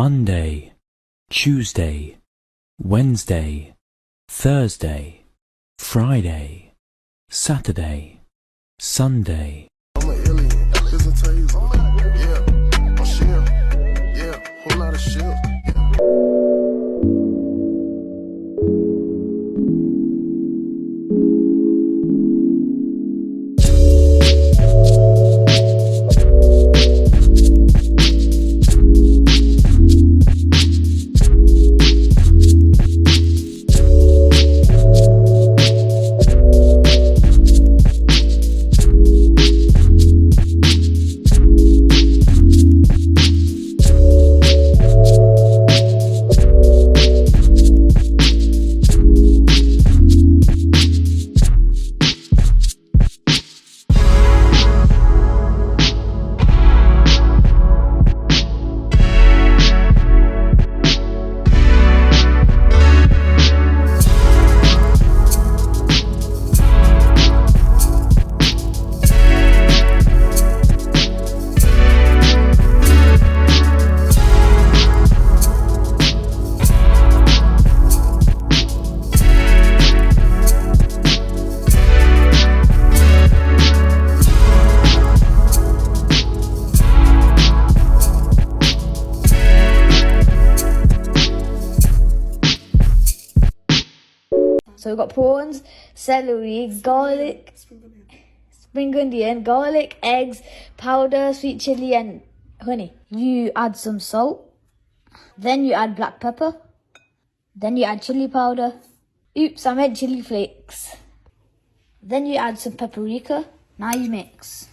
Monday, Tuesday, Wednesday, Thursday, Friday, Saturday, Sunday. I'm an alien, there's a taser. Yeah, I'm shit. Yeah, whole lot of shit. So we've got prawns, celery, garlic, spring onion, garlic, eggs, powder, sweet chili and honey. You add some salt, then you add black pepper, then you add chili powder. Oops, I meant chili flakes. Then you add some paprika. Now you mix.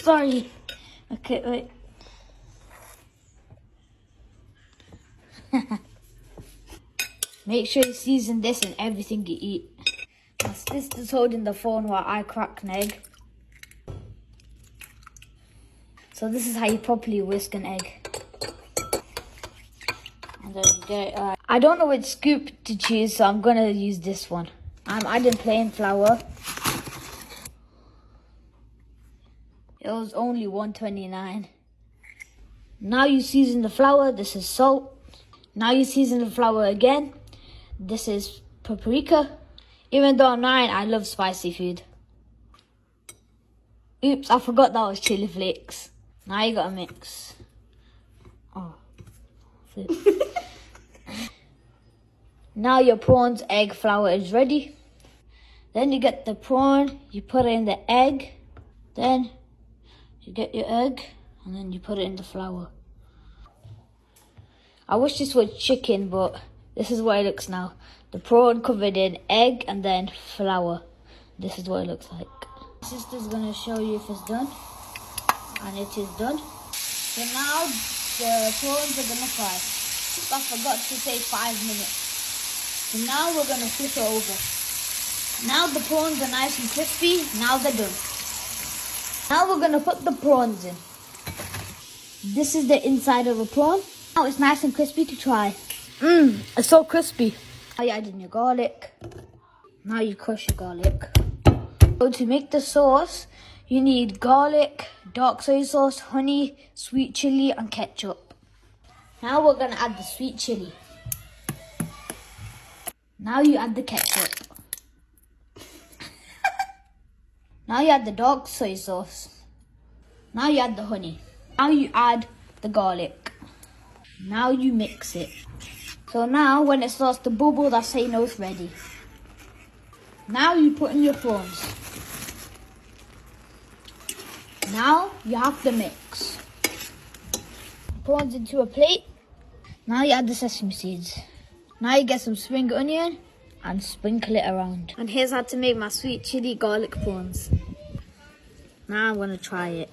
Sorry. Okay, wait. Make sure you season this in everything you eat. My sister's holding the phone while I crack an egg. So this is how you properly whisk an egg. And then you get it. I don't know which scoop to choose, so I'm gonna use this one. I'm adding plain flour. It was only $1.29. Now you season the flour. This is salt. Now you season the flour again. This is paprika. Even though I'm 9, I love spicy food. Oops, I forgot that was chili flakes. Now you gotta mix. Oh. Now your prawns, egg, flour is ready. Then you get the prawn, you put it in the egg. Then you get your egg, and then you put it in the flour. I wish this was chicken, but this is what it looks now. The prawn covered in egg and then flour. This is what it looks like. My sister's gonna show you if it's done. And it is done. So now the prawns are gonna fry. I forgot to say 5 minutes. So now we're gonna flip it over. Now the prawns are nice and crispy. Now they're done. Now we're gonna put the prawns in. This is the inside of a prawn. Now it's nice and crispy to try. It's so crispy. Now you add in your garlic. Now you crush your garlic. So to make the sauce, you need garlic, dark soy sauce, honey, sweet chili and ketchup. Now we're gonna add the sweet chili. Now you add the ketchup. Now you add the dark soy sauce. Now you add the honey. Now you add the garlic. Now you mix it. So now when it starts to bubble, that's how you know it's ready. Now you put in your prawns. Now you have to mix. Prawns into a plate. Now you add the sesame seeds. Now you get some spring onion and sprinkle it around. And here's how to make my sweet chili garlic prawns. Now I'm gonna try it.